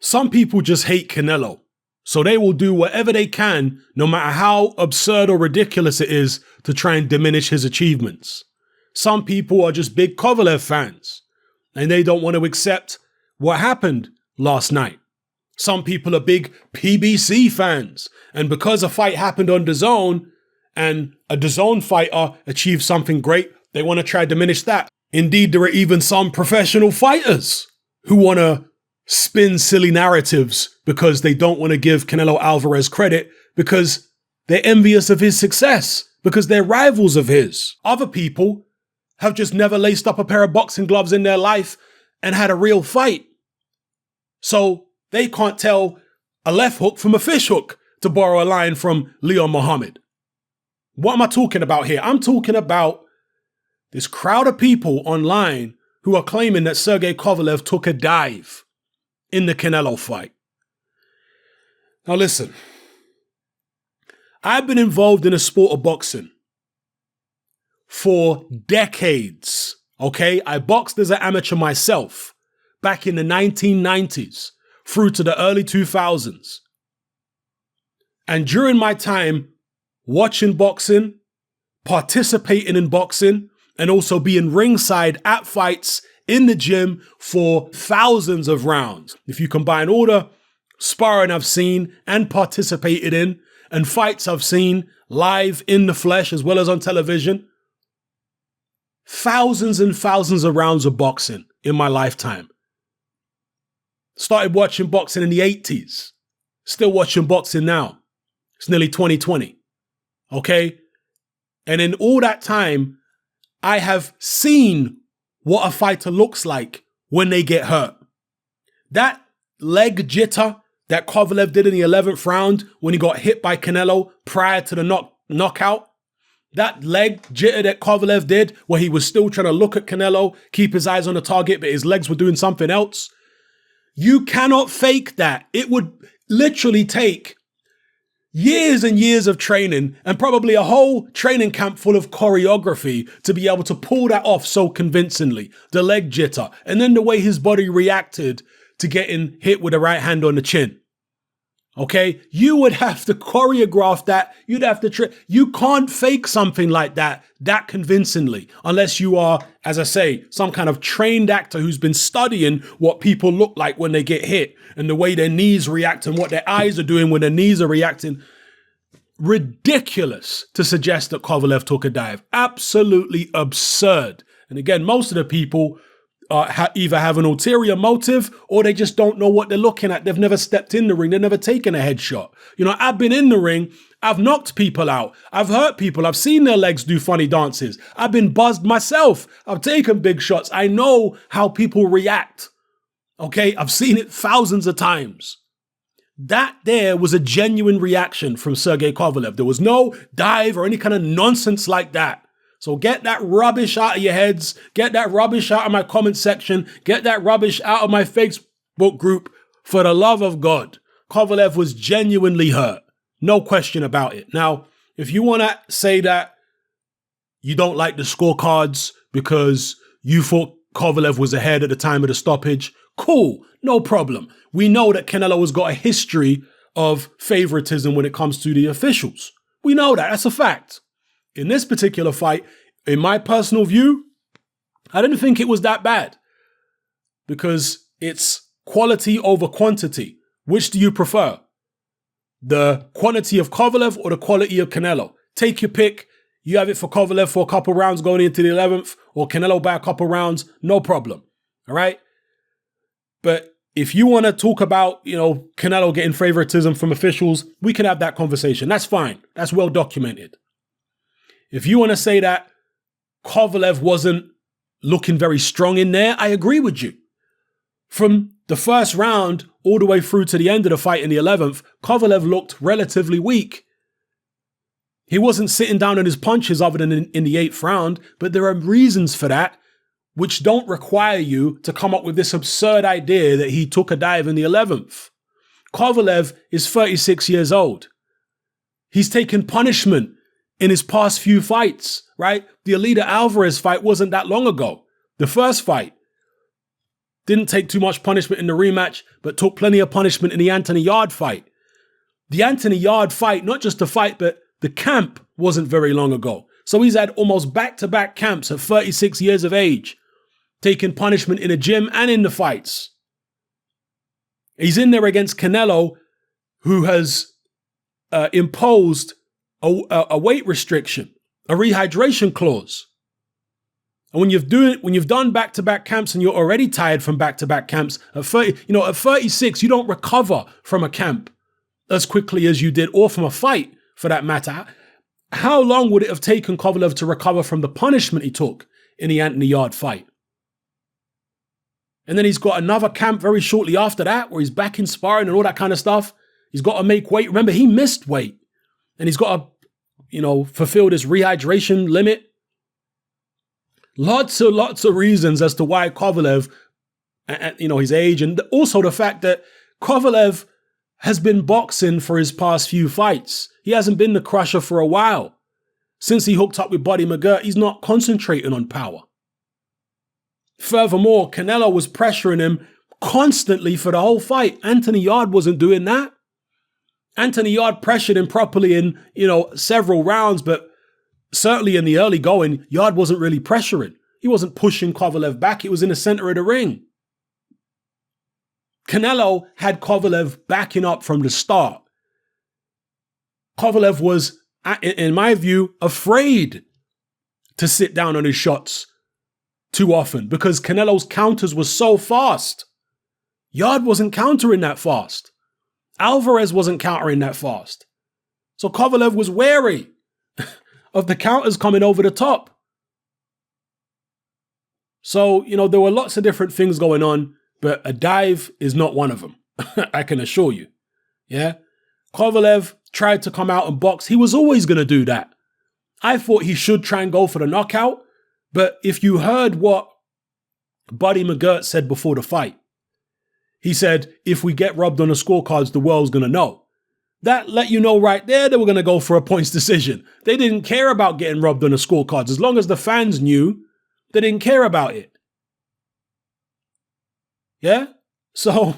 Some people just hate Canelo, so they will do whatever they can, no matter how absurd or ridiculous it is, to try and diminish his achievements. Some people are just big Kovalev fans, and they don't want to accept what happened last night. Some people are big PBC fans, and because a fight happened on DAZN, and a DAZN fighter achieved something great, they want to try to diminish that. Indeed, there are even some professional fighters who want to spin silly narratives because they don't want to give Canelo Alvarez credit because they're envious of his success, because they're rivals of his. Other people have just never laced up a pair of boxing gloves in their life and had a real fight. So they can't tell a left hook from a fish hook, to borrow a line from Leon Muhammad. What am I talking about here? I'm talking about this crowd of people online who are claiming that Sergey Kovalev took a dive in the Canelo fight. Now listen, I've been involved in the sport of boxing for decades, okay? I boxed as an amateur myself back in the 1990s through to the early 2000s. And during my time watching boxing, participating in boxing, and also being ringside at fights in the gym for thousands of rounds. If you combine all the sparring I've seen and participated in, and fights I've seen live in the flesh as well as on television, thousands and thousands of rounds of boxing in my lifetime. Started watching boxing in the 80s. Still watching boxing now. It's nearly 2020. Okay? And in all that time, I have seen what a fighter looks like when they get hurt. That leg jitter that Kovalev did in the 11th round when he got hit by Canelo prior to the knockout, that leg jitter that Kovalev did where he was still trying to look at Canelo, keep his eyes on the target, but his legs were doing something else. You cannot fake that. It would literally take years and years of training and probably a whole training camp full of choreography to be able to pull that off so convincingly. The leg jitter, and then the way his body reacted to getting hit with a right hand on the chin. Okay? You would have to choreograph that. You'd have to you can't fake something like that convincingly unless you are, as I say, some kind of trained actor who's been studying what people look like when they get hit and the way their knees react and what their eyes are doing when their knees are reacting. Ridiculous to suggest that Kovalev took a dive. Absolutely absurd. And again, most of the people either have an ulterior motive or they just don't know what they're looking at. They've never stepped in the ring. They've never taken a headshot. You know, I've been in the ring. I've knocked people out. I've hurt people. I've seen their legs do funny dances. I've been buzzed myself. I've taken big shots. I know how people react. Okay, I've seen it thousands of times. That there was a genuine reaction from Sergey Kovalev. There was no dive or any kind of nonsense like that. So get that rubbish out of your heads. Get that rubbish out of my comment section. Get that rubbish out of my Facebook group. For the love of God, Kovalev was genuinely hurt. No question about it. Now, if you want to say that you don't like the scorecards because you thought Kovalev was ahead at the time of the stoppage, cool, no problem. We know that Canelo has got a history of favoritism when it comes to the officials. We know that. That's a fact. In this particular fight, in my personal view, I didn't think it was that bad because it's quality over quantity. Which do you prefer? The quantity of Kovalev or the quality of Canelo? Take your pick. You have it for Kovalev for a couple rounds going into the 11th or Canelo by a couple rounds, no problem. All right? But if you want to talk about, you know, Canelo getting favoritism from officials, we can have that conversation. That's fine. That's well documented. If you want to say that Kovalev wasn't looking very strong in there, I agree with you. From the first round all the way through to the end of the fight in the 11th, Kovalev looked relatively weak. He wasn't sitting down on his punches other than in the 8th round, but there are reasons for that which don't require you to come up with this absurd idea that he took a dive in the 11th. Kovalev is 36 years old. He's taken punishment in his past few fights, right? The Alida Alvarez fight wasn't that long ago. The first fight. Didn't take too much punishment in the rematch, but took plenty of punishment in the Anthony Yarde fight. The Anthony Yarde fight, not just the fight, but the camp wasn't very long ago. So he's had almost back-to-back camps at 36 years of age, taking punishment in the gym and in the fights. He's in there against Canelo, who has imposed a weight restriction, a rehydration clause. And when you've done back-to-back camps and you're already tired from back-to-back camps, at 36, you don't recover from a camp as quickly as you did, or from a fight for that matter. How long would it have taken Kovalev to recover from the punishment he took in the Anthony Yarde fight? And then he's got another camp very shortly after that, where he's back in sparring and all that kind of stuff. He's got to make weight. Remember, he missed weight. And he's got to, fulfill this rehydration limit. Lots of reasons as to why Kovalev, his age, and also the fact that Kovalev has been boxing for his past few fights. He hasn't been the crusher for a while. Since he hooked up with Buddy McGirt, he's not concentrating on power. Furthermore, Canelo was pressuring him constantly for the whole fight. Anthony Yarde wasn't doing that. Anthony Yarde pressured him properly in, several rounds, but certainly in the early going, Yarde wasn't really pressuring. He wasn't pushing Kovalev back. It was in the center of the ring. Canelo had Kovalev backing up from the start. Kovalev was, in my view, afraid to sit down on his shots too often because Canelo's counters were so fast. Yarde wasn't countering that fast. Alvarez wasn't countering that fast. So Kovalev was wary of the counters coming over the top. So, there were lots of different things going on, but a dive is not one of them. I can assure you. Yeah? Kovalev tried to come out and box. He was always going to do that. I thought he should try and go for the knockout, but if you heard what Buddy McGirt said before the fight, he said, if we get robbed on the scorecards, the world's going to know. That let you know right there they were going to go for a points decision. They didn't care about getting robbed on the scorecards. As long as the fans knew, they didn't care about it. Yeah? So,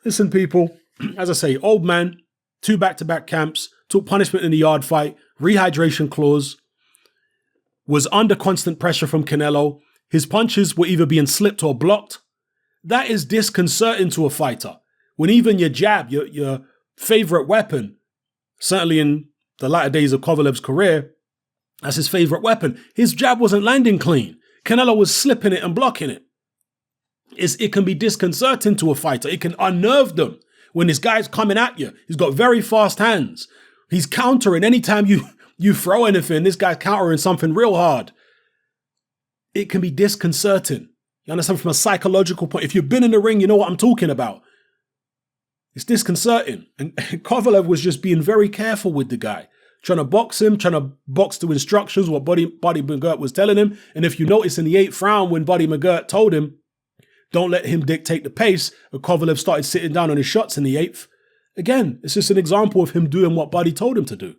listen, people, as I say, old man, 2 back-to-back camps, took punishment in the Yarde fight, rehydration clause, was under constant pressure from Canelo. His punches were either being slipped or blocked. That is disconcerting to a fighter. When even your jab, your favorite weapon, certainly in the latter days of Kovalev's career, that's his favorite weapon. His jab wasn't landing clean. Canelo was slipping it and blocking it. It can be disconcerting to a fighter. It can unnerve them when this guy's coming at you. He's got very fast hands. He's countering. Anytime you throw anything, this guy's countering something real hard. It can be disconcerting. You understand, from a psychological point. If you've been in the ring, you know what I'm talking about. It's disconcerting. And Kovalev was just being very careful with the guy. Trying to box him, trying to box to instructions, what Buddy McGirt was telling him. And if you notice in the 8th round, when Buddy McGirt told him, don't let him dictate the pace, and Kovalev started sitting down on his shots in the 8th. Again, it's just an example of him doing what Buddy told him to do.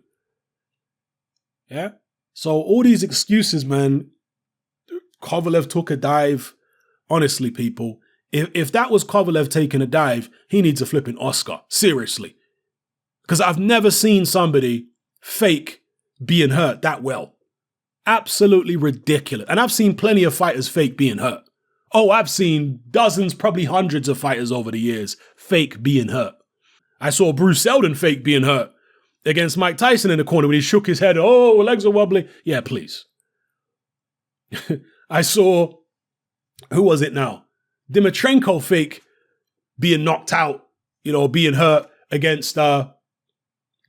Yeah? So all these excuses, man, Kovalev took a dive. Honestly, people, if that was Kovalev taking a dive, he needs a flipping Oscar. Seriously. Because I've never seen somebody fake being hurt that well. Absolutely ridiculous. And I've seen plenty of fighters fake being hurt. Oh, I've seen dozens, probably hundreds of fighters over the years fake being hurt. I saw Bruce Seldon fake being hurt against Mike Tyson in the corner when he shook his head. Oh, legs are wobbly. Yeah, please. I saw, who was it now? Dimitrenko fake being knocked out, being hurt against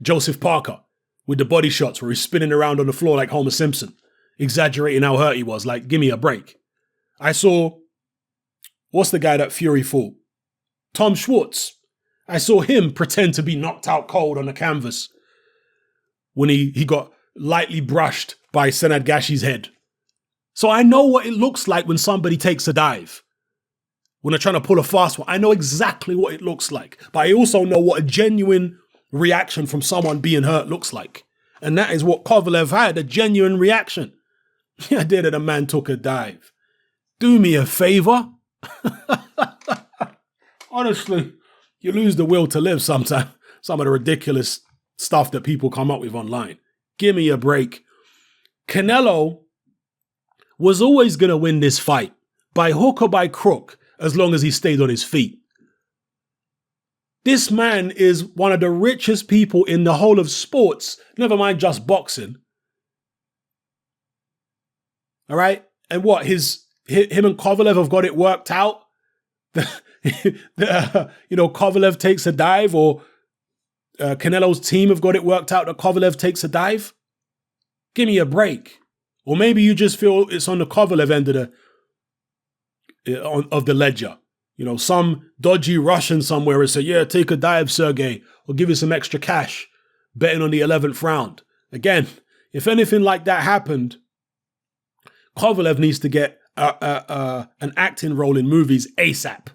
Joseph Parker with the body shots where he's spinning around on the floor like Homer Simpson, exaggerating how hurt he was. Like, give me a break. I saw, what's the guy that Fury fought? Tom Schwartz. I saw him pretend to be knocked out cold on the canvas when he got lightly brushed by Senad Gashi's head. So I know what it looks like when somebody takes a dive. When they're trying to pull a fast one, I know exactly what it looks like. But I also know what a genuine reaction from someone being hurt looks like. And that is what Kovalev had, a genuine reaction. Yeah, I did it. A man took a dive. Do me a favor. Honestly, you lose the will to live sometimes. Some of the ridiculous stuff that people come up with online. Give me a break. Canelo was always going to win this fight by hook or by crook as long as he stayed on his feet. This man is one of the richest people in the whole of sports, never mind just boxing. All right? And what, him and Kovalev have got it worked out? Kovalev takes a dive, or Canelo's team have got it worked out that Kovalev takes a dive? Give me a break. Or maybe you just feel it's on the Kovalev end of the ledger. Some dodgy Russian somewhere will say, yeah, take a dive, Sergey, or give you some extra cash, betting on the 11th round. Again, if anything like that happened, Kovalev needs to get an acting role in movies ASAP,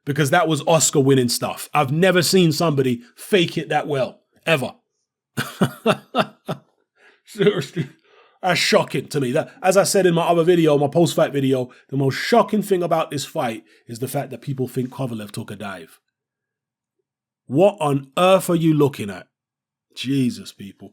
because that was Oscar-winning stuff. I've never seen somebody fake it that well, ever. Seriously. That's shocking to me. That, as I said in my other video, my post-fight video, the most shocking thing about this fight is the fact that people think Kovalev took a dive. What on earth are you looking at? Jesus, people.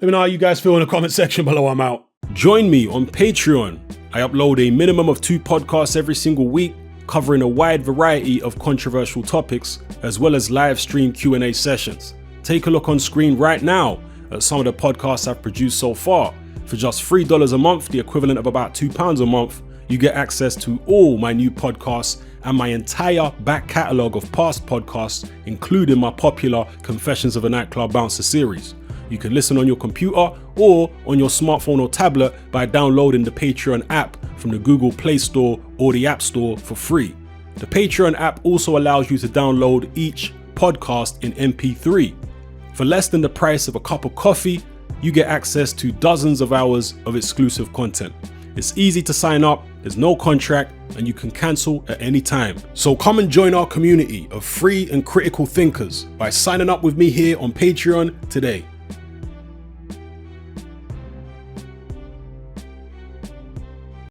Let me know how you guys feel in the comment section below. I'm out. Join me on Patreon. I upload a minimum of 2 podcasts every single week, covering a wide variety of controversial topics, as well as live stream Q&A sessions. Take a look on screen right now at some of the podcasts I've produced so far. For just $3 a month, the equivalent of about £2 a month, you get access to all my new podcasts and my entire back catalogue of past podcasts, including my popular Confessions of a Nightclub Bouncer series. You can listen on your computer or on your smartphone or tablet by downloading the Patreon app from the Google Play Store or the App Store for free. The Patreon app also allows you to download each podcast in MP3. For less than the price of a cup of coffee, you get access to dozens of hours of exclusive content. It's easy to sign up, there's no contract, and you can cancel at any time. So come and join our community of free and critical thinkers by signing up with me here on Patreon today.